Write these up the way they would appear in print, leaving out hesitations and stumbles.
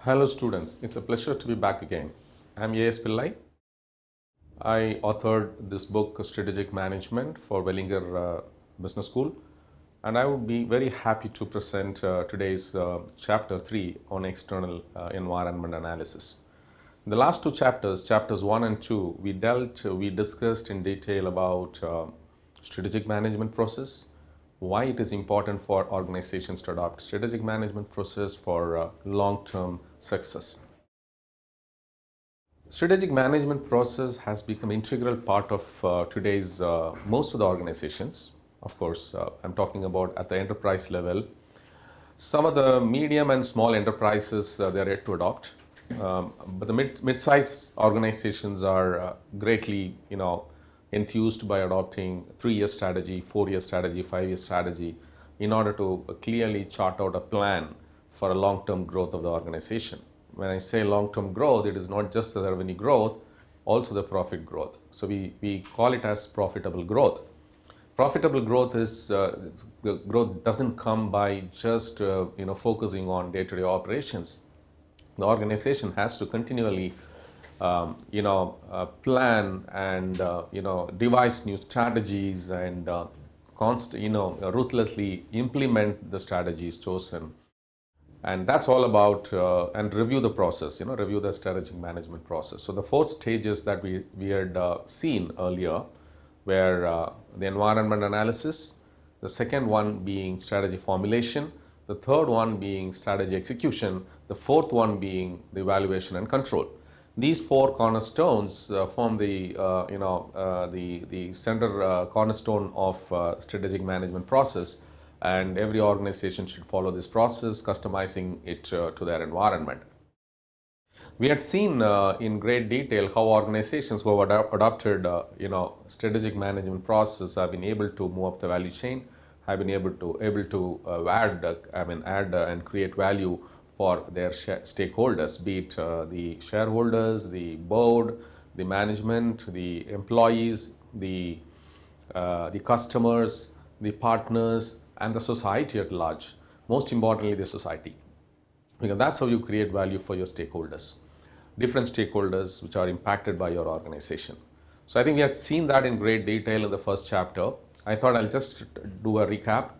Hello students, it's a pleasure to be back again. I'm A.S. Pillai. I authored this book, Strategic Management for Wellinger Business School, and I would be very happy to present today's chapter 3 on external environment analysis. In the last two chapters, chapters 1 and 2, we discussed in detail about strategic management process, why it is important for organizations to adopt strategic management process for long-term success. Strategic management process has become integral part of today's most of the organizations. Of course, I'm talking about at the enterprise level. Some of the medium and small enterprises they are yet to adopt, but the mid-sized organizations are greatly, enthused by adopting 3-year strategy, 4-year strategy, 5-year strategy in order to clearly chart out a plan for a long-term growth of the organization. When I say long-term growth, it is not just the revenue growth, also the profit growth. So we call it as profitable growth. Profitable growth is growth doesn't come by just focusing on day-to-day operations. The organization has to continually plan and devise new strategies and ruthlessly implement the strategies chosen. And that's all about and review the process, review the strategic management process. So the 4 stages that we had seen earlier were the environment analysis, the second one being strategy formulation, the third one being strategy execution, the fourth one being the evaluation and control. These 4 cornerstones form the center cornerstone of strategic management process, and every organization should follow this process, customizing it to their environment. We had seen in great detail how organizations who have adopted strategic management process have been able to move up the value chain, have been able to add and create value for their stakeholders, be it the shareholders, the board, the management, the employees, the customers, the partners, and the society at large. Most importantly, the society, because that's how you create value for your stakeholders, different stakeholders which are impacted by your organization. So I think we had seen that in great detail in the first chapter. I thought I'll just do a recap.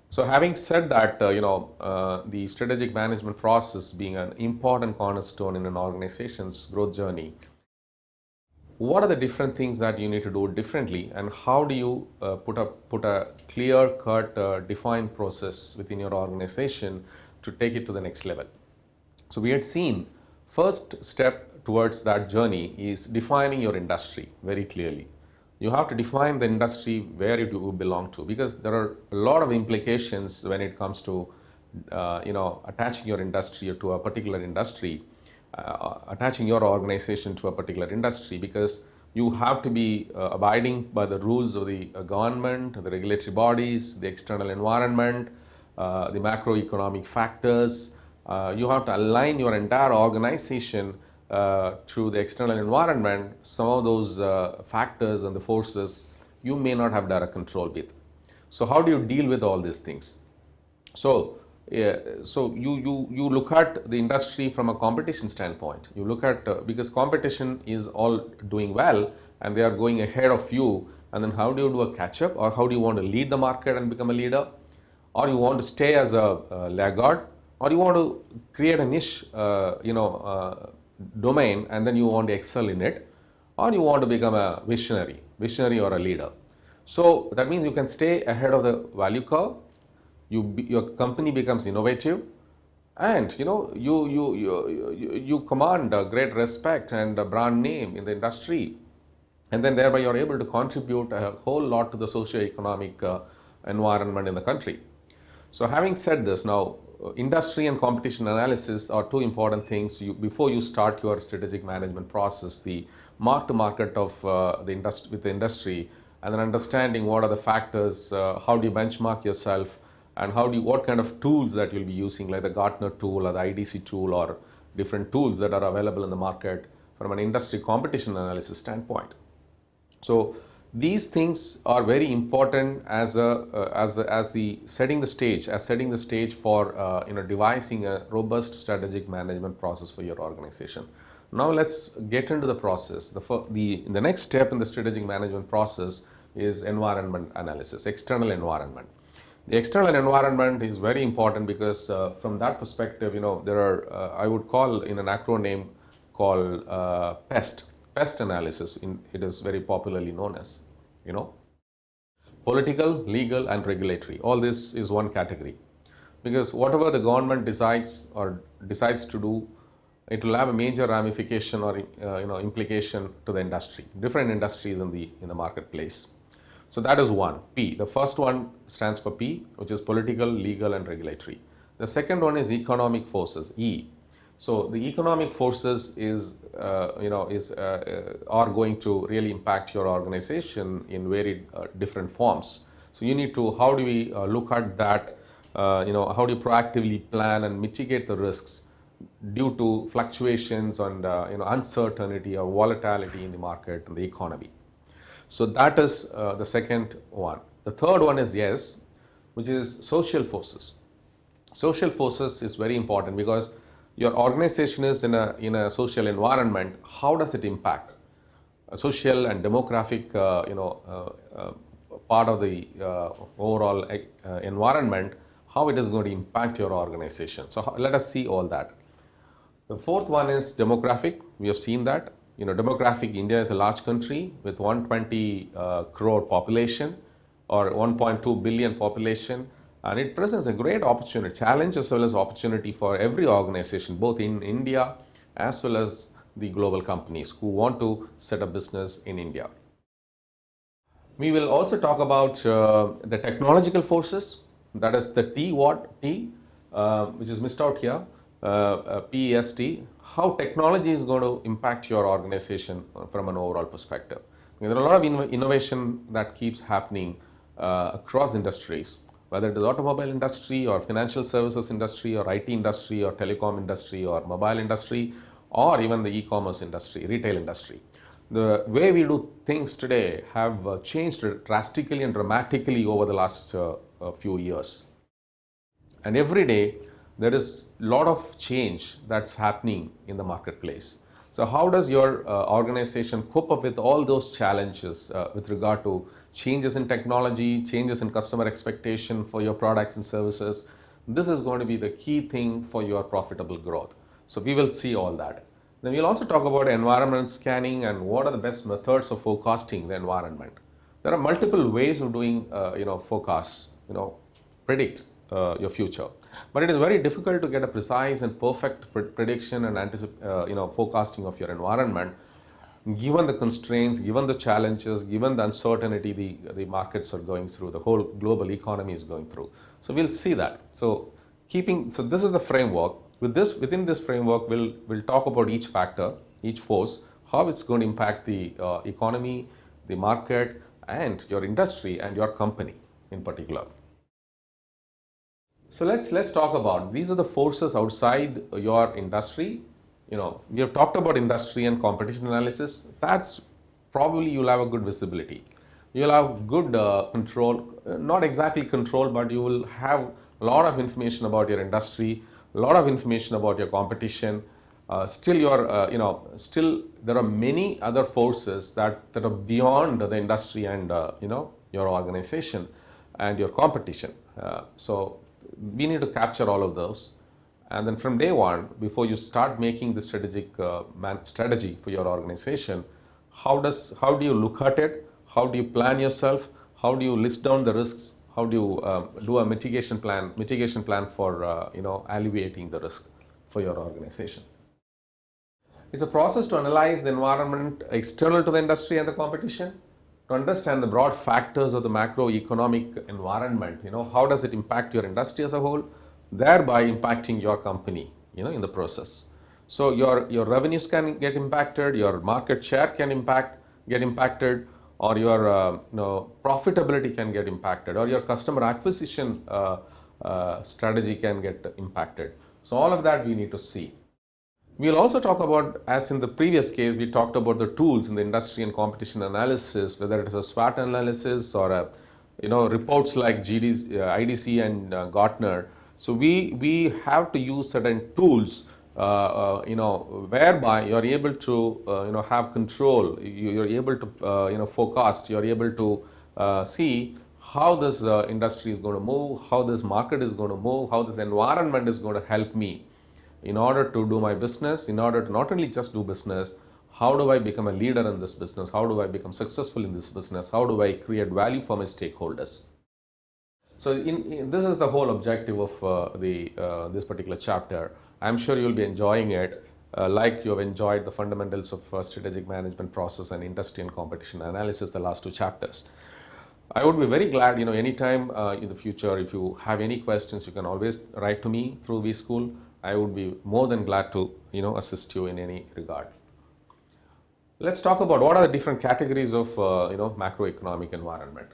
So having said that, the strategic management process being an important cornerstone in an organization's growth journey, what are the different things that you need to do differently, and how do you put a clear-cut, defined process within your organization to take it to the next level? So we had seen first step towards that journey is defining your industry very clearly. You have to define the industry where you belong to, because there are a lot of implications when it comes to attaching your industry to a particular industry, attaching your organization to a particular industry, because you have to be abiding by the rules of the government, the regulatory bodies, the external environment, the macroeconomic factors. You have to align your entire organization to the external environment. Some of those factors and the forces you may not have direct control with. So how do you deal with all these things? So you look at the industry from a competition standpoint. You look at because competition is all doing well and they are going ahead of you, and then how do you do a catch up, or how do you want to lead the market and become a leader, or you want to stay as a laggard, or you want to create a niche domain and then you want to excel in it, or you want to become a visionary or a leader. So that means you can stay ahead of the value curve. Your company becomes innovative, and you command a great respect and a brand name in the industry, and then thereby you're able to contribute a whole lot to the socio-economic environment in the country. So having said this, now industry and competition analysis are 2 important things before you start your strategic management process. The mark-to-market of the industry with the industry, and then understanding what are the factors, how do you benchmark yourself, and what kind of tools that you'll be using, like the Gartner tool or the IDC tool or different tools that are available in the market from an industry competition analysis standpoint. So These things are very important as the setting the stage for devising a robust strategic management process for your organization. Now let's get into the process. The next step in the strategic management process is environment analysis, external environment. The external environment is very important because from that perspective, there are I would call in an acronym called PEST. PEST analysis. It is very popularly known as, political, legal, and regulatory. All this is one category, because whatever the government decides to do, it will have a major ramification or implication to the industry, different industries in the marketplace. So that is one, P. The first one stands for P, which is political, legal, and regulatory. The second one is economic forces, E. So the economic forces are going to really impact your organization in very different forms. So you need to, how do we look at that? How do you proactively plan and mitigate the risks due to fluctuations and uncertainty or volatility in the market and the economy? So that is the second one. The third one is S, which is social forces. Social forces is very important because your organization is in a social environment. How does it impact a social and demographic part of the overall environment? How it is going to impact your organization? So let us see all that. The fourth one is demographic. We have seen that. Demographic, India is a large country with 120 crore population or 1.2 billion population, and it presents a great opportunity, challenge as well as opportunity for every organization, both in India as well as the global companies who want to set up business in India. We will also talk about the technological forces, that is the T, which is missed out here. PEST, how technology is going to impact your organization from an overall perspective. There are a lot of innovation that keeps happening across industries, whether it is automobile industry or financial services industry or IT industry or telecom industry or mobile industry or even the e-commerce industry, retail industry. The way we do things today have changed drastically and dramatically over the last few years. And every day there is a lot of change that's happening in the marketplace. So how does your organization cope up with all those challenges with regard to changes in technology, changes in customer expectation for your products and services? This is going to be the key thing for your profitable growth. So we will see all that. Then we'll also talk about environment scanning and what are the best methods of forecasting the environment. There are multiple ways of doing forecasts, predict your future. But it is very difficult to get a precise and perfect prediction and forecasting of your environment, given the constraints, given the challenges, given the uncertainty the markets are going through, the whole global economy is going through. So we'll see that. So this is the framework. Within this framework, we'll talk about each factor, each force, how it's going to impact the economy, the market, and your industry and your company in particular. So let's talk about these are the forces outside your industry. We have talked about industry and competition analysis. That's probably you'll have a good visibility. You'll have good control, not exactly control, but you will have a lot of information about your industry, a lot of information about your competition. Still there are many other forces that are beyond the industry and your organization and your competition. So we need to capture all of those, and then from day one, before you start making the strategy for your organization, how do you look at it? How do you plan yourself? How do you list down the risks? How do you do a mitigation plan for alleviating the risk for your organization? It's a process to analyze the environment external to the industry and the competition, to understand the broad factors of the macroeconomic environment. How does it impact your industry as a whole, thereby impacting your company, in the process. So your revenues can get impacted, your market share can get impacted, or your profitability can get impacted, or your customer acquisition strategy can get impacted. So all of that we need to see. We will also talk about, as in the previous case, we talked about the tools in the industry and competition analysis, whether it is a SWOT analysis or a, reports like IDC and Gartner. So we have to use certain tools, whereby you are able to, have control. You are able to, forecast. You are able to see how this industry is going to move, how this market is going to move, how this environment is going to help me in order to do my business, in order to not only just do business, how do I become a leader in this business? How do I become successful in this business? How do I create value for my stakeholders? So this is the whole objective of this particular chapter. I'm sure you'll be enjoying it like you have enjoyed the fundamentals of strategic management process and industry and competition analysis, the last two chapters. I would be very glad, anytime in the future, if you have any questions, you can always write to me through vSchool. I would be more than glad to, assist you in any regard. Let's talk about what are the different categories of, macroeconomic environment.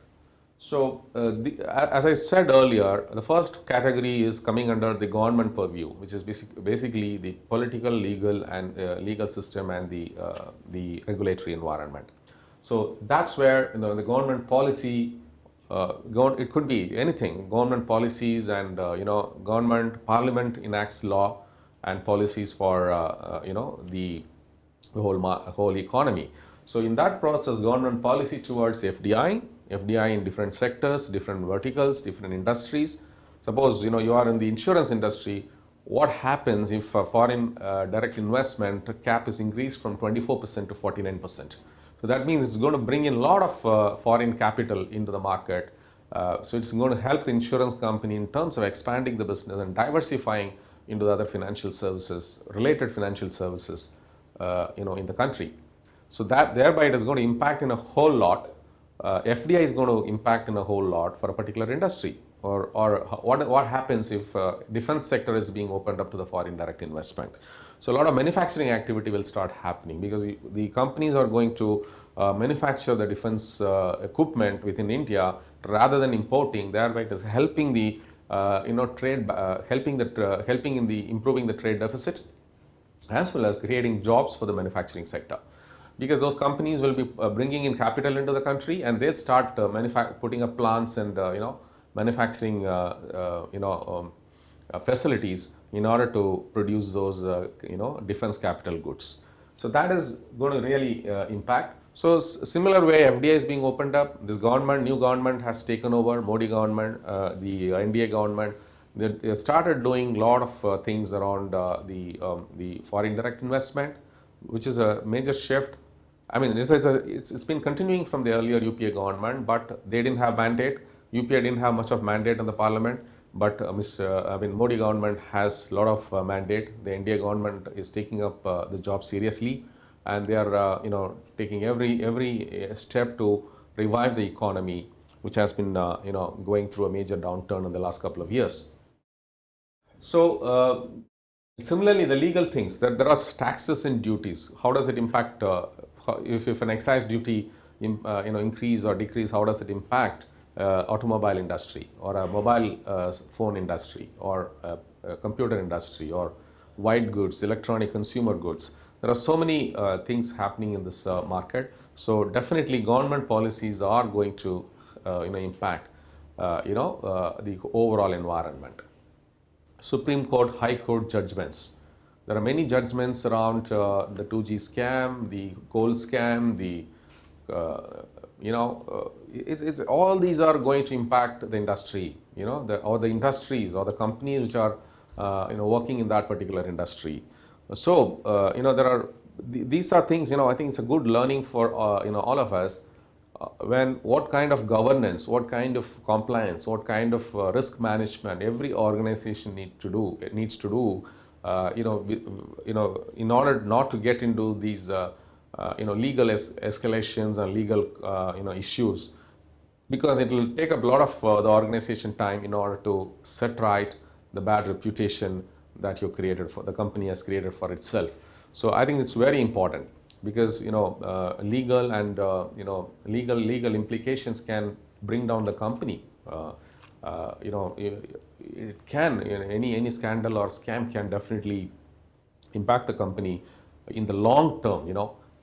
So, as I said earlier, the first category is coming under the government purview, which is basically the political, legal, and legal system and the regulatory environment. So that's where the government policy, it could be anything, government policies and government parliament enacts law and policies for the whole economy. So in that process, government policy towards FDI in different sectors, different verticals, different industries. Suppose you are in the insurance industry. What happens if foreign direct investment cap is increased from 24% to 49%? So that means it's going to bring in a lot of foreign capital into the market. So it's going to help the insurance company in terms of expanding the business and diversifying into the other financial services, related financial services, in the country. So that thereby it is going to impact in a whole lot. FDI is going to impact in a whole lot for a particular industry. Or what happens if defense sector is being opened up to the foreign direct investment. So a lot of manufacturing activity will start happening because the companies are going to manufacture the defense equipment within India rather than importing. Thereby it is helping the trade, helping in the improving the trade deficit, as well as creating jobs for the manufacturing sector. Because those companies will be bringing in capital into the country and they'll start putting up plants and manufacturing facilities in order to produce those defense capital goods. So that is going to really impact. So similar way FDI is being opened up. This government, new government has taken over, Modi government, the NDA government. They started doing a lot of things around the foreign direct investment, which is a major shift. I mean, it's been continuing from the earlier UPA government, but they didn't have mandate. UPA didn't have much of mandate in the parliament, but Modi government has a lot of mandate. The NDA government is taking up the job seriously, and they are taking every step to revive the economy, which has been going through a major downturn in the last couple of years. So similarly, the legal things, that there are taxes and duties. How does it impact? If an excise duty increase or decrease, how does it impact automobile industry or a mobile phone industry or a computer industry or white goods, electronic consumer goods? There are so many things happening in this market. So definitely government policies are going to impact the overall environment. Supreme Court, High Court judgments. There are many judgments around the 2G scam, the coal scam, it's all these are going to impact the industry, or the industries or the companies which are working in that particular industry. So there are these are things, I think it's a good learning for all of us. What kind of governance, what kind of compliance, what kind of risk management every organization needs to do, in order not to get into these legal escalations and legal issues, because it will take up a lot of the organization time in order to set right the bad reputation that you created for the company has created for itself. So I think it's very important, because legal and legal implications can bring down the company. It can, any scandal or scam can definitely impact the company in the long term.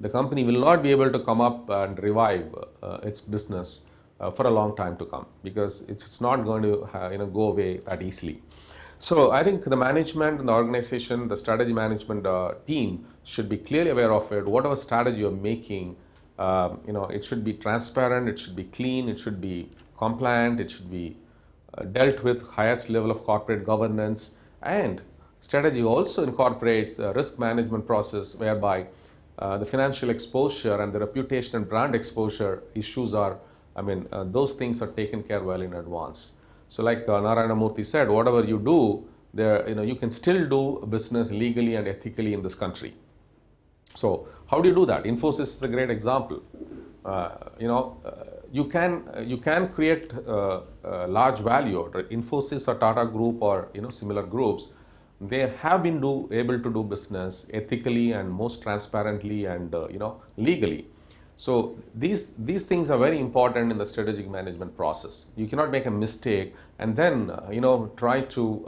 The company will not be able to come up and revive its business for a long time to come, because it's not going to go away that easily. So I think the management and the organization, the strategy management team should be clearly aware of it. Whatever strategy you're making, it should be transparent, it should be clean, it should be compliant, it should be dealt with highest level of corporate governance. And strategy also incorporates a risk management process whereby the financial exposure and the reputation and brand exposure issues are, those things are taken care well in advance. So like Narayana Murthy said, whatever you do, you can still do business legally and ethically in this country. So how do you do that? Infosys is a great example. You can create large value. Infosys or Tata Group or similar groups, they have been able to do business ethically and most transparently and legally. So these things are very important in the strategic management process. You cannot make a mistake and then try to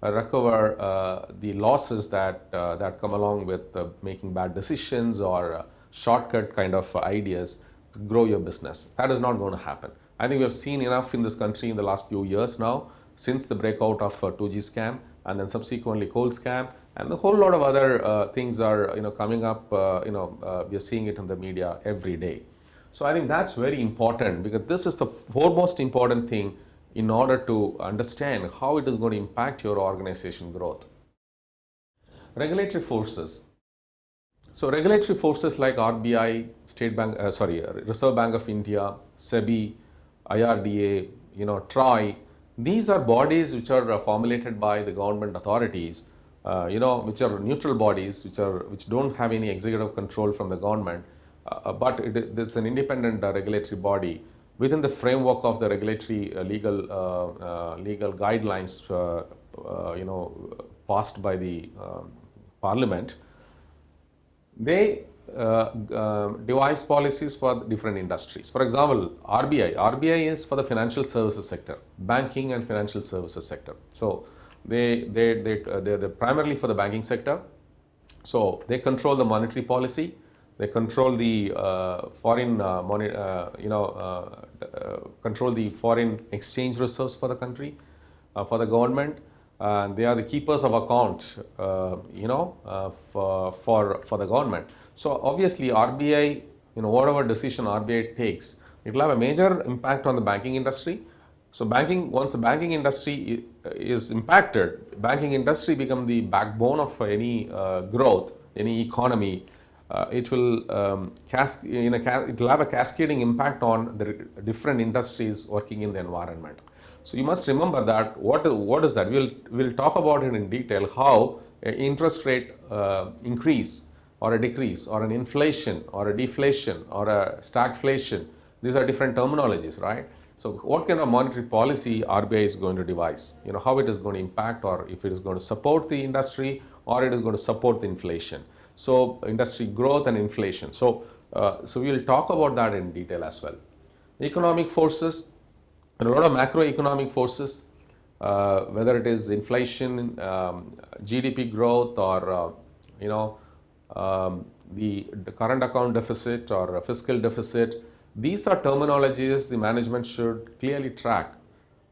recover the losses that come along with making bad decisions or shortcut kind of ideas to grow your business. That is not going to happen. I think we have seen enough in this country in the last few years now, since the breakout of 2G scam and then subsequently coal scam, and a whole lot of other things are coming up. We are seeing it in the media every day. So I think that's very important, because this is the foremost important thing in order to understand how it is going to impact your organization growth. Regulatory forces. So regulatory forces like RBI, Reserve Bank of India, SEBI, IRDA, TRAI, these are bodies which are formulated by the government authorities, which are neutral bodies, which don't have any executive control from the government, but there's an independent regulatory body within the framework of the regulatory legal guidelines, passed by the Parliament. They devise policies for different industries. For example, RBI is for the financial services sector, banking and financial services sector. So they're primarily for the banking sector. So they control the monetary policy, they control the foreign exchange reserves for the country, for the government. They are the keepers of account, for the government. So obviously RBI, whatever decision RBI takes, it will have a major impact on the banking industry. So once the banking industry is impacted, banking industry becomes the backbone of any growth, any economy. It will have a cascading impact on the different industries working in the environment. So you must remember that what is that? We'll talk about it in detail, how an interest rate increase or a decrease or an inflation or a deflation or a stagflation. These are different terminologies, right? So what kind of monetary policy RBI is going to devise? How it is going to impact, or if it is going to support the industry or it is going to support the inflation. So industry growth and inflation. So we will talk about that in detail as well. Economic forces. And a lot of macroeconomic forces, whether it is inflation, GDP growth, or the current account deficit or fiscal deficit. These are terminologies the management should clearly track.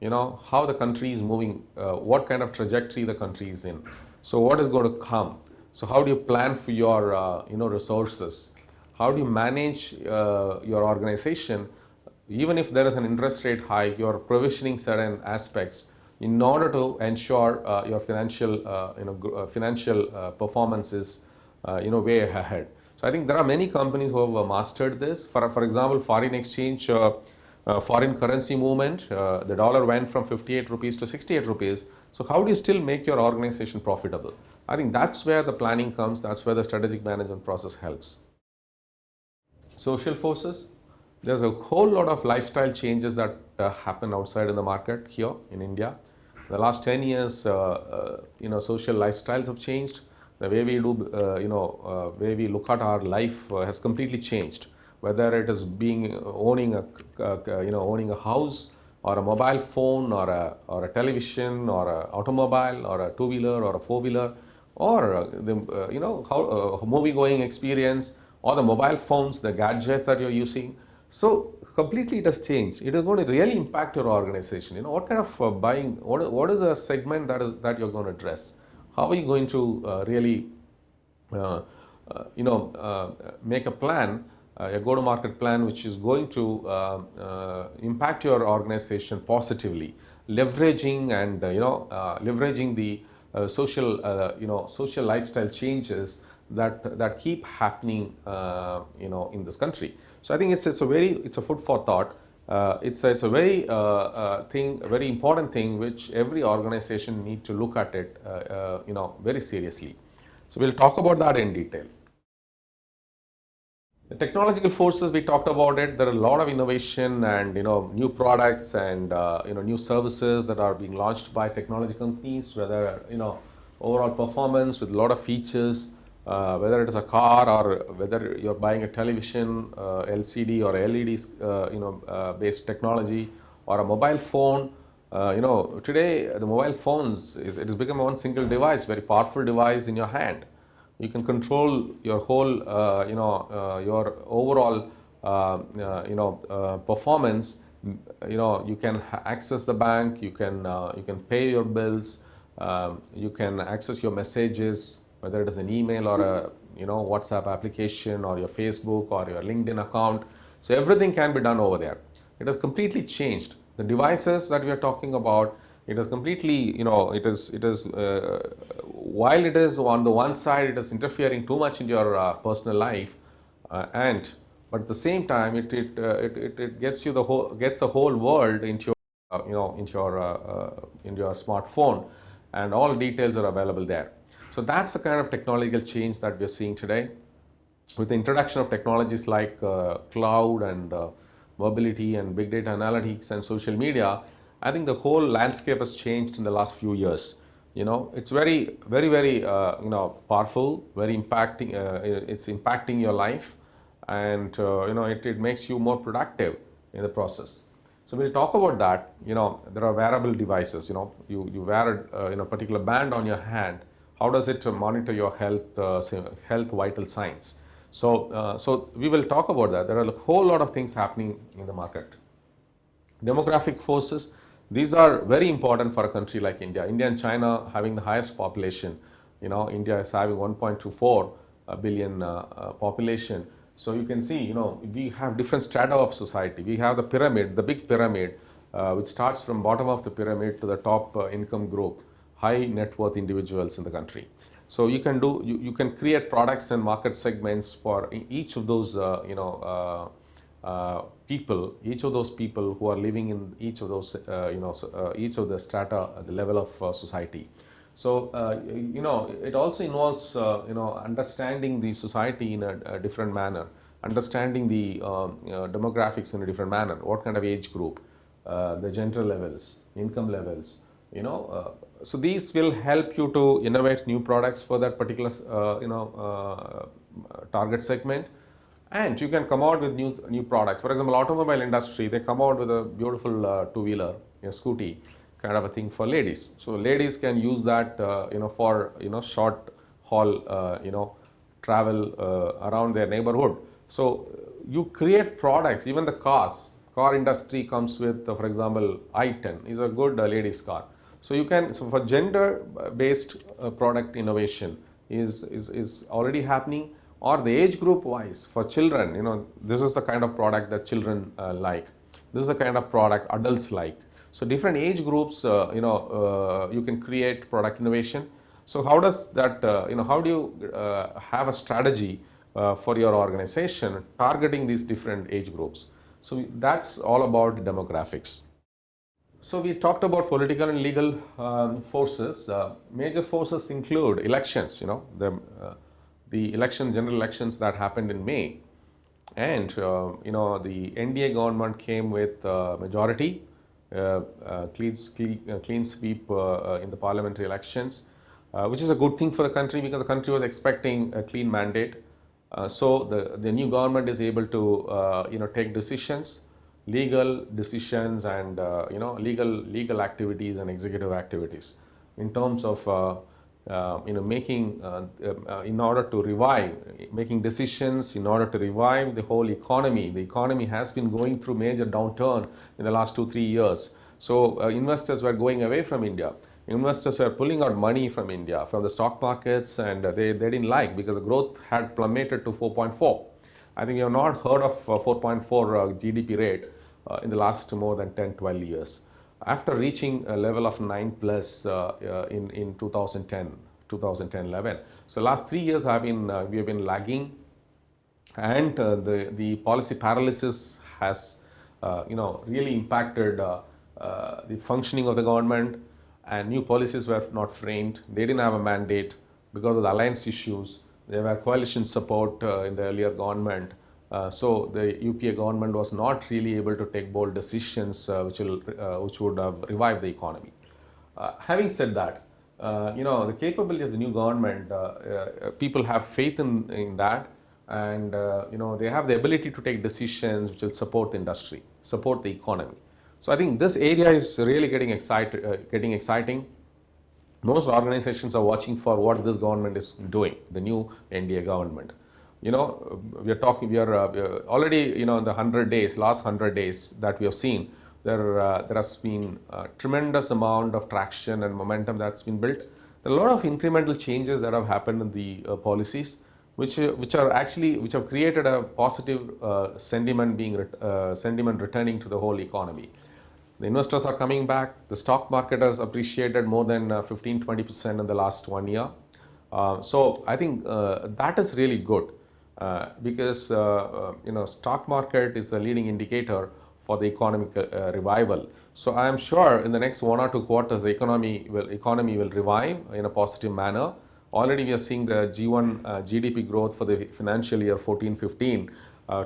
How the country is moving, what kind of trajectory the country is in. So what is going to come? So how do you plan for your resources? How do you manage your organization? Even if there is an interest rate hike, you are provisioning certain aspects in order to ensure your financial performance is way ahead. So I think there are many companies who have mastered this. For example, foreign exchange, foreign currency movement. The dollar went from 58 rupees to 68 rupees. So how do you still make your organization profitable? I think that's where the planning comes. That's where the strategic management process helps. Social forces. There's a whole lot of lifestyle changes that happen outside in the market here in India. The last 10 years, social lifestyles have changed. The way we do, way we look at our life has completely changed. Whether it is owning a house, or a mobile phone, or a television, or an automobile, or a two-wheeler, or a four-wheeler, or how movie going experience, or the mobile phones, the gadgets that you're using. So completely it has changed. It is going to really impact your organization. What kind of buying, what is a segment that you're going to address? How are you going to really make a plan, a go-to-market plan which is going to impact your organization positively, leveraging and leveraging the social lifestyle changes that keep happening in this country. So I think it's a food for thought. It's a very important thing which every organization need to look at it very seriously. So we'll talk about that in detail. The technological forces, we talked about it. There are a lot of innovation and new products and new services that are being launched by technology companies, whether overall performance with a lot of features, whether it is a car or whether you're buying a television, LCD or LED based technology, or a mobile phone. Today the mobile phones it has become one single device, very powerful device in your hand. You can control your whole, your overall, performance. You can access the bank. You can pay your bills. You can access your messages, whether it is an email or a WhatsApp application or your Facebook or your LinkedIn account. So everything can be done over there. It has completely changed. The devices that we are talking about, it is completely, while it is on the one side, it is interfering too much in your personal life, but at the same time, it gets the whole world into your smartphone, and all details are available there. So that's the kind of technological change that we are seeing today. With the introduction of technologies like cloud and mobility and big data analytics and social media, I think the whole landscape has changed in the last few years. It's very powerful, very impacting. It's impacting your life, and it makes you more productive in the process. So we'll talk about that. There are wearable devices. You wear a particular band on your hand. How does it monitor your health vital signs? So we will talk about that. There are a whole lot of things happening in the market. Demographic forces, these are very important for a country like India. India and China having the highest population. India is having 1.24 billion population. So you can see, we have different strata of society. We have the pyramid, the big pyramid, which starts from bottom of the pyramid to the top income group, high net worth individuals in the country. So you can create products and market segments for each of those each of those people who are living in each of those each of the strata at the level of society. So it also involves understanding the society in a different manner, understanding the demographics in a different manner. What kind of age group, the gender levels, income levels. So these will help you to innovate new products for that particular target segment, and you can come out with new products. For example, automobile industry, they come out with a beautiful two-wheeler, a scooty kind of a thing for ladies. So ladies can use that for short haul travel around their neighborhood. So you create products. Even the car industry comes with, for example, i10 is a good ladies car. So you can, so for gender based product innovation is already happening, or the age group wise for children. This is the kind of product that children like. This is the kind of product adults like. So different age groups, you can create product innovation. So how does that, how do you have a strategy for your organization targeting these different age groups? So that's all about demographics. So we talked about political and legal forces. Major forces include elections, the general elections that happened in May. And, the NDA government came with majority, clean sweep in the parliamentary elections, which is a good thing for the country because the country was expecting a clean mandate. So the new government is able to, take decisions, legal decisions, and legal activities and executive activities in terms of in order to revive, making decisions in order to revive the whole economy. The economy has been going through major downturn in the last 2-3 years. So investors were going away from India. Investors were pulling out money from India, from the stock markets, and they didn't like, because the growth had plummeted to 4.4. I think you have not heard of 4.4 GDP rate in the last more than 10-12 years. After reaching a level of 9 plus in 2010-11. So last 3 years we have been lagging, and the policy paralysis has really impacted the functioning of the government, and new policies were not framed. They didn't have a mandate because of the alliance issues. There were coalition support in the earlier government. So the UPA government was not really able to take bold decisions which would revive the economy. Having said that, the capability of the new government, people have faith in that, and they have the ability to take decisions which will support the industry, support the economy. So I think this area is really getting exciting. Most organizations are watching for what this government is doing, the new NDA government. We are already, in the last 100 days that we have seen, there has been a tremendous amount of traction and momentum that's been built. There are a lot of incremental changes that have happened in the policies, which have created a positive sentiment returning to the whole economy. The investors are coming back. The stock market has appreciated more than 15-20% in the last 1 year. So I think that is really good. Because stock market is the leading indicator for the economic revival. So I am sure in the next 1 or 2 quarters the economy will revive in a positive manner. Already we are seeing the G1 GDP growth for the financial year 14-15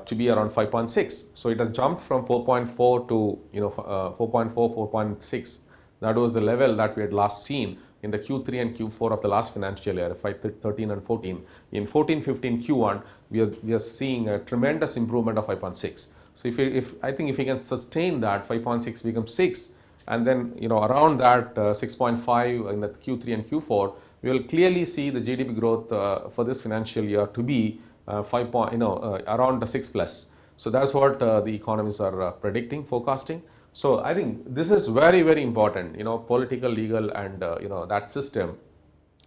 to be around 5.6. So it has jumped from 4.4 to 4.4, 4.6. That was the level that we had last seen in the Q3 and Q4 of the last financial year, 13 and 14. In 14-15 Q1, we are seeing a tremendous improvement of 5.6. So I think if we can sustain that, 5.6 becomes 6, and then around that 6.5 in the Q3 and Q4, we will clearly see the GDP growth for this financial year to be around the 6 plus. So that's what the economists are predicting, forecasting. So I think this is very, very important, political, legal, and that system.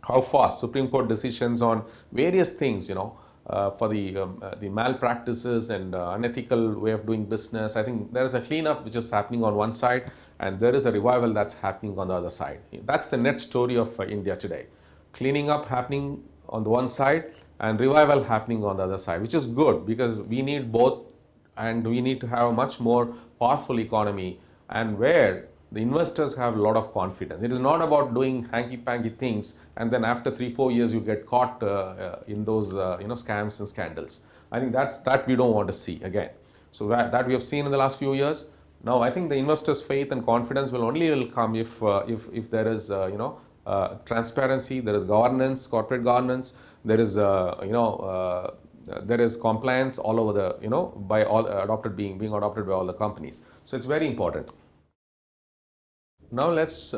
How fast Supreme Court decisions on various things, for the malpractices and unethical way of doing business. I think there is a cleanup which is happening on one side, and there is a revival that's happening on the other side. That's the net story of India today. Cleaning up happening on the one side and revival happening on the other side, which is good, because we need both, and we need to have a much more powerful economy, and where the investors have a lot of confidence. It is not about doing hanky-panky things and then after 3-4 years you get caught in those scams and scandals. I think that we don't want to see again. So that we have seen in the last few years. Now I think the investors' faith and confidence will come if there is transparency, there is governance, corporate governance, there is compliance all over the being adopted by all the companies. So it's very important. Now let's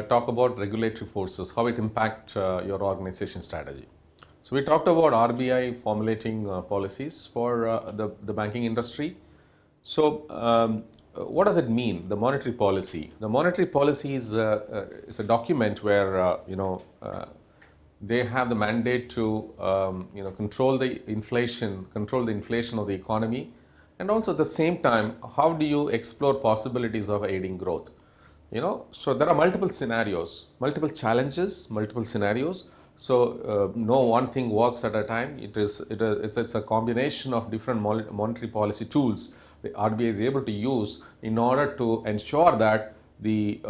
talk about regulatory forces, how it impacts your organization strategy. So we talked about RBI formulating policies for the banking industry. So what does it mean, the monetary policy? The monetary policy is a document where they have the mandate to control the inflation of the economy, and also at the same time, how do you explore possibilities of aiding growth? So there are multiple scenarios, multiple challenges, multiple scenarios. So no one thing works at a time. It's a combination of different monetary policy tools the RBI is able to use in order to ensure that the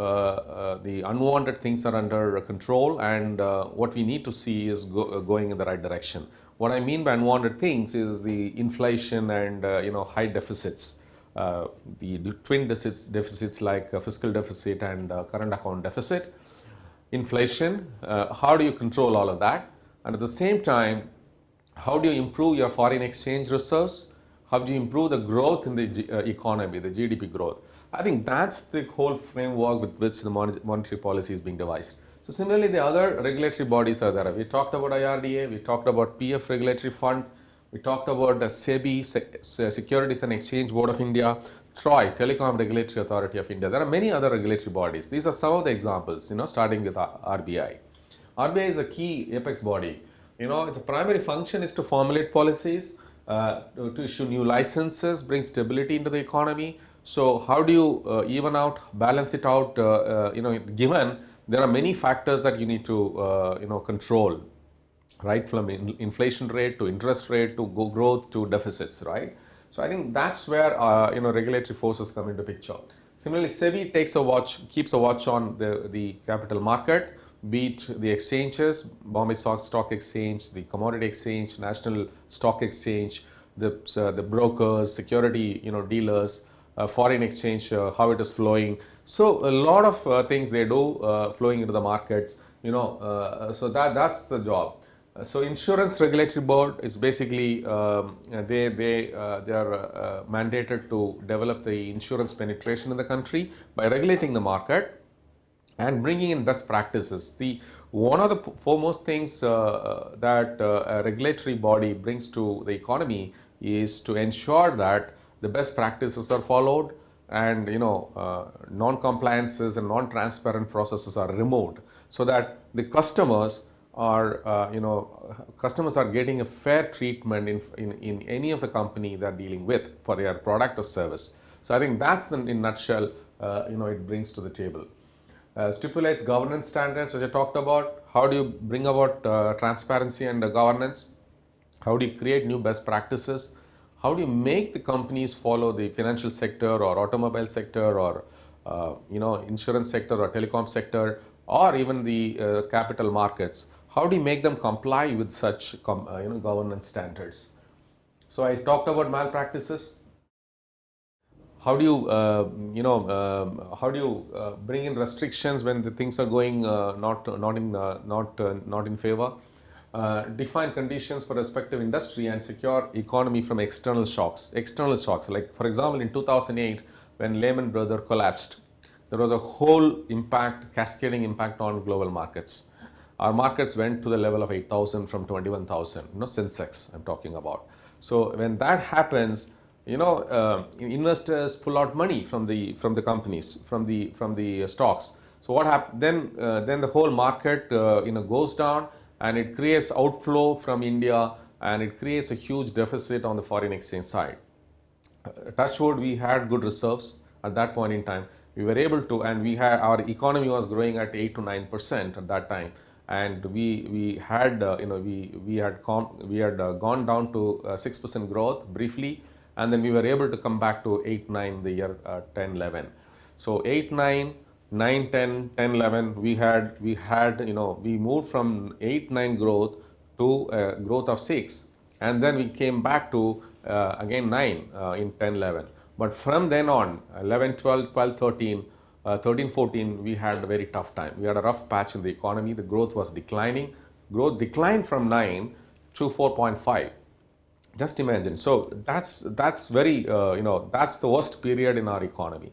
unwanted things are under control, and what we need to see is going in the right direction. What I mean by unwanted things is the inflation and high deficits. The twin deficits like fiscal deficit and current account deficit. Inflation, how do you control all of that? And at the same time, how do you improve your foreign exchange reserves? How do you improve the growth in the economy, the GDP growth? I think that's the whole framework with which the monetary policy is being devised. So similarly, the other regulatory bodies are there. We talked about IRDA, we talked about PF Regulatory Fund, we talked about the SEBI, Securities and Exchange Board of India, TRAI, Telecom Regulatory Authority of India. There are many other regulatory bodies. These are some of the examples, starting with RBI. RBI is a key apex body. Its primary function is to formulate policies, to issue new licenses, bring stability into the economy. So how do you even out, balance it out, given there are many factors that you need to, control, right, from inflation rate to interest rate to growth to deficits, right? So I think that's where, regulatory forces come into picture. Similarly, SEBI keeps a watch on the capital market, be it the exchanges, Bombay Stock Exchange, the Commodity Exchange, National Stock Exchange, the brokers, security, dealers, foreign exchange, how it is flowing. So a lot of things they do flowing into the markets, so that's the job. So Insurance Regulatory Board is basically they are mandated to develop the insurance penetration in the country by regulating the market and bringing in best practices. One of the foremost things that a regulatory body brings to the economy is to ensure that the best practices are followed and non-compliances and non-transparent processes are removed, so that the customers are getting a fair treatment in any of the company they're dealing with for their product or service. So I think that's in a nutshell it brings to the table. Stipulates governance standards, which I talked about. How do you bring about transparency and governance? How do you create new best practices? How do you make the companies follow the financial sector or automobile sector or insurance sector or telecom sector or even the capital markets? How do you make them comply with such governance standards? So I talked about malpractices. How do you bring in restrictions when the things are going not in favor? Define conditions for respective industry and secure economy from external shocks. External shocks, like for example in 2008 when Lehman Brothers collapsed, there was a whole cascading impact on global markets. Our markets went to the level of 8,000 from 21,000, Sensex I'm talking about. So when that happens, investors pull out money from the companies, from the stocks. So what happens then? Then the whole market goes down, and it creates outflow from India, and it creates a huge deficit on the foreign exchange side. Touch wood, we had good reserves at that point in time. We were able to, and our economy was growing at 8 to 9% at that time, and we had gone down to 6% growth briefly, and then we were able to come back to 8, 9 the year 10, 11. So 8, 9, 9, 10, 10, 11, we moved from 8, 9 growth to growth of 6, and then we came back to again 9 in 10, 11. But from then on, 11, 12, 12, 13, 13, 14, we had a very tough time. We had a rough patch in the economy. The growth was declining. Growth declined from 9 to 4.5. Just imagine. So that's very that's the worst period in our economy.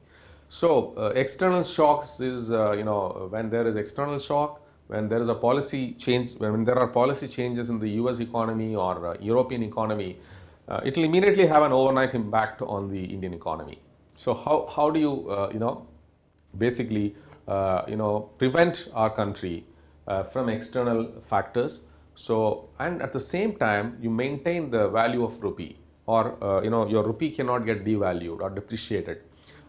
So external shocks is when there is external shock, when there is a policy change, when there are policy changes in the US economy or European economy, it will immediately have an overnight impact on the Indian economy. So how do you basically prevent our country from external factors? So, and at the same time you maintain the value of rupee, or your rupee cannot get devalued or depreciated,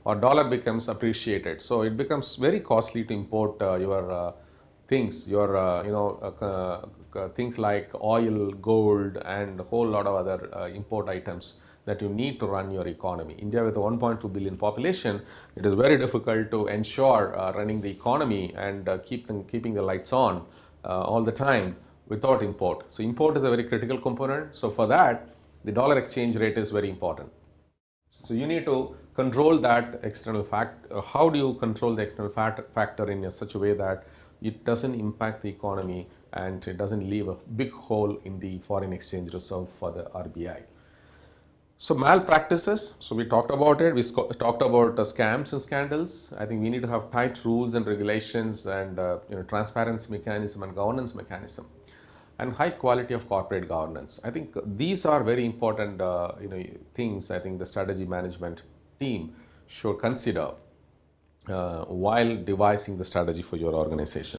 or dollar becomes appreciated. So it becomes very costly to import your things, things like oil, gold, and a whole lot of other import items that you need to run your economy. India with a 1.2 billion population, it is very difficult to ensure running the economy and keeping the lights on all the time without import. So import is a very critical component. So for that, the dollar exchange rate is very important. So you need to control that external how do you control the external factor in such a way that it doesn't impact the economy and it doesn't leave a big hole in the foreign exchange reserve for the RBI. So malpractices, so we talked about it, talked about scams and scandals. I think we need to have tight rules and regulations and transparency mechanism and governance mechanism and high quality of corporate governance. I think these are very important things I think the strategy management team should consider while devising the strategy for your organization.